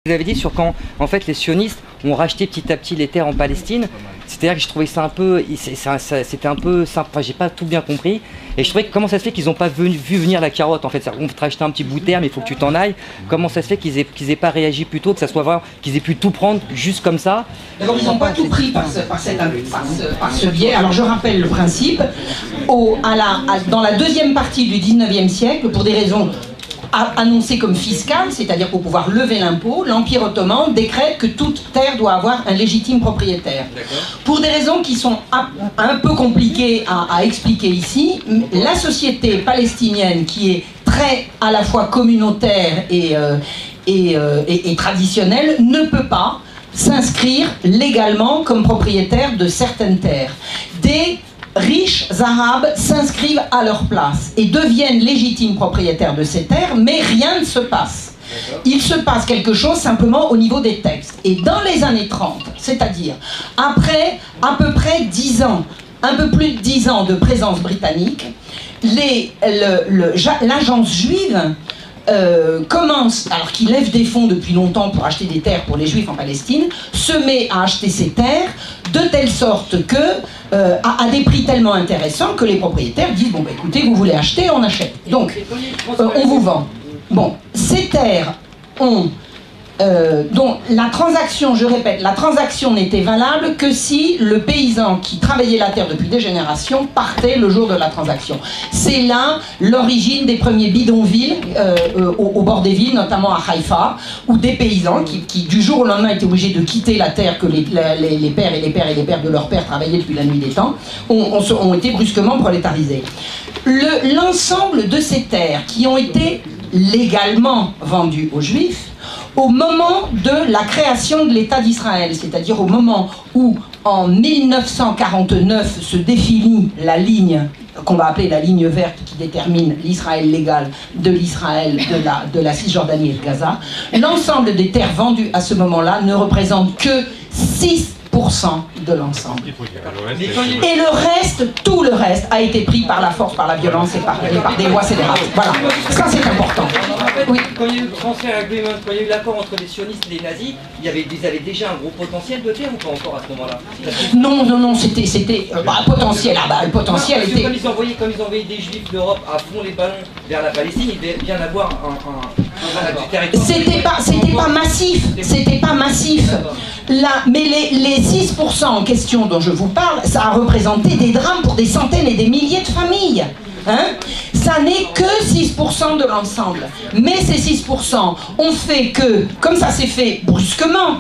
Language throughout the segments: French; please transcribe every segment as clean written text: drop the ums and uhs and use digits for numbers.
Vous avez dit sur quand en fait les sionistes ont racheté petit à petit les terres en Palestine, c'est-à-dire que je trouvais ça un peu, c'était un peu simple, enfin, j'ai pas tout bien compris, et je trouvais que comment ça se fait qu'ils n'ont pas vu venir la carotte en fait, on peut te racheter un petit bout de terre mais il faut que tu t'en ailles, comment ça se fait qu'ils aient pas réagi plus tôt, que ça soit vraiment, qu'ils aient pu tout prendre juste comme ça. D'abord ils n'ont pas tout pris par ce biais, alors je rappelle le principe, dans la deuxième partie du 19e siècle, pour des raisons annoncé comme fiscal, c'est-à-dire pour pouvoir lever l'impôt, l'Empire ottoman décrète que toute terre doit avoir un légitime propriétaire. Pour des raisons qui sont un peu compliquées à expliquer ici, la société palestinienne qui est très à la fois communautaire et traditionnelle ne peut pas s'inscrire légalement comme propriétaire de certaines terres. Des riches arabes s'inscrivent à leur place et deviennent légitimes propriétaires de ces terres, mais rien ne se passe. Il se passe quelque chose simplement au niveau des textes. Et dans les années 30, c'est-à-dire après à peu près 10 ans, un peu plus de 10 ans de présence britannique, l'agence juive commence, alors qu'il lève des fonds depuis longtemps pour acheter des terres pour les juifs en Palestine, se met à acheter ces terres de telle sorte que à des prix tellement intéressants que les propriétaires disent bon bah écoutez, vous voulez acheter, on achète, donc on vous vend. Bon, ces terres ont donc la transaction, je répète, la transaction n'était valable que si le paysan qui travaillait la terre depuis des générations partait le jour de la transaction. C'est là l'origine des premiers bidonvilles au bord des villes, notamment à Haïfa, où des paysans qui du jour au lendemain étaient obligés de quitter la terre que les pères et les pères et les pères de leurs pères travaillaient depuis la nuit des temps, ont été brusquement prolétarisés. L'ensemble de ces terres qui ont été légalement vendues aux Juifs, au moment de la création de l'État d'Israël, c'est-à-dire au moment où, en 1949, se définit la ligne qu'on va appeler la ligne verte qui détermine l'Israël légal de l'Israël de la Cisjordanie et de Gaza, l'ensemble des terres vendues à ce moment-là ne représente que 6% de l'ensemble. Et le reste, tout le reste, a été pris par la force, par la violence et par des lois scélérates. Voilà, ça c'est important. Oui. Quand il y a eu le transfert agreement, quand il y a eu l'accord entre les sionistes et les nazis, ils avaient déjà un gros potentiel de terre ou pas encore à ce moment-là? Non, c'était potentiel. Le potentiel était... Comme ils envoyaient des juifs d'Europe à fond les ballons vers la Palestine, il devait bien avoir du territoire. C'était pas massif. Là, mais les 6% en question dont je vous parle, ça a représenté des drames pour des centaines et des milliers de familles. Ça n'est que 6% de l'ensemble. Mais ces 6% ont fait que, comme ça s'est fait brusquement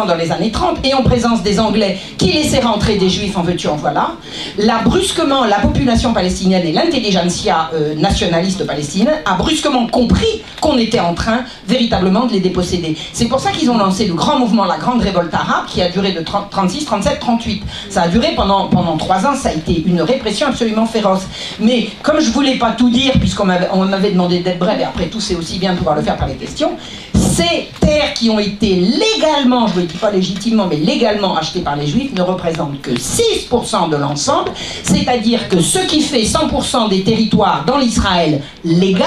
dans les années 30, et en présence des Anglais qui laissaient rentrer des Juifs en veux-tu en voilà, brusquement, la population palestinienne et l'intelligentsia nationaliste palestinienne a brusquement compris qu'on était en train véritablement de les déposséder. C'est pour ça qu'ils ont lancé le grand mouvement, la grande révolte arabe, qui a duré de 36, 37, 38. Ça a duré pendant 3 ans, ça a été une répression absolument féroce. Mais comme je voulais pas tout dire, puisqu'on m'avait demandé d'être bref, et après tout c'est aussi bien de pouvoir le faire par les questions, ces terres qui ont été légalement, je ne le dis pas légitimement, mais légalement achetées par les Juifs ne représentent que 6% de l'ensemble, c'est-à-dire que ce qui fait 100% des territoires dans l'Israël légal,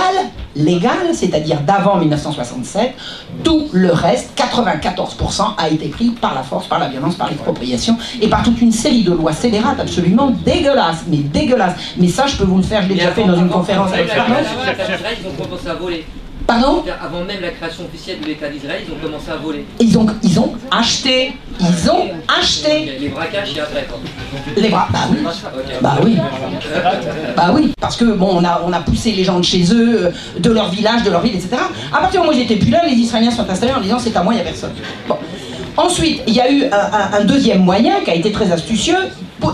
c'est-à-dire d'avant 1967, tout le reste, 94%, a été pris par la force, par la violence, par l'expropriation et par toute une série de lois scélérates absolument dégueulasses, mais dégueulasses. Mais ça, je peux vous le faire, je l'ai déjà fait dans une conférence avec ils ont commencé à voler. Pardon ? Avant même la création officielle de l'État d'Israël, ils ont commencé à voler. Ils ont acheté. Les braquages et après quoi. Les bras, bah oui, parce que bon, on a poussé les gens de chez eux, de leur village, de leur ville, etc. À partir du moment où j'étais plus là, les Israéliens sont installés en disant c'est à moi, il n'y a personne. Bon. Ensuite, il y a eu un deuxième moyen qui a été très astucieux,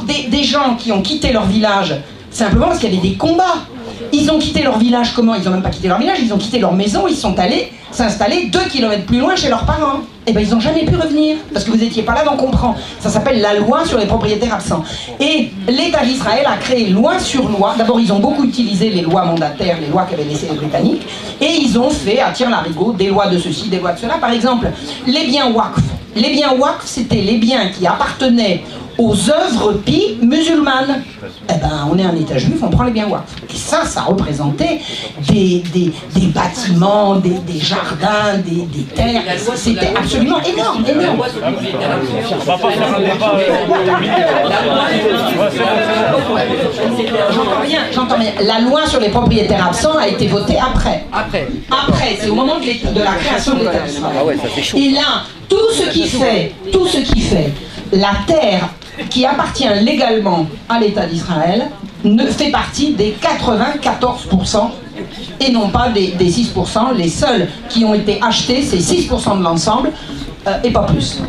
des gens qui ont quitté leur village simplement parce qu'il y avait des combats. Ils ont quitté leur village, comment? Ils n'ont même pas quitté leur village, ils ont quitté leur maison, ils sont allés s'installer 2 kilomètres plus loin chez leurs parents. Et bien ils n'ont jamais pu revenir, parce que vous n'étiez pas là, donc on comprend. Ça s'appelle la loi sur les propriétaires absents. Et l'État d'Israël a créé loi sur loi. D'abord ils ont beaucoup utilisé les lois mandataires, les lois qu'avaient laissées les Britanniques, et ils ont fait, à tire-larigot, des lois de ceci, des lois de cela. Par exemple, les biens Waqf. Les biens Waqf, c'était les biens qui appartenaient aux œuvres pies musulmanes. Eh ben, on est un État juif, on prend les biens waqf. Et ça représentait des bâtiments, des jardins, des terres. C'était absolument énorme, énorme. J'entends rien. La loi sur les propriétaires absents a été votée après. Après, c'est au moment de la création de l'État d'Israël. Ah ouais, ça fait chaud. Et là, tout ce qui fait la terre qui appartient légalement à l'État d'Israël ne fait partie des 94% et non pas des 6%. Les seuls qui ont été achetés, c'est 6% de l'ensemble et pas plus.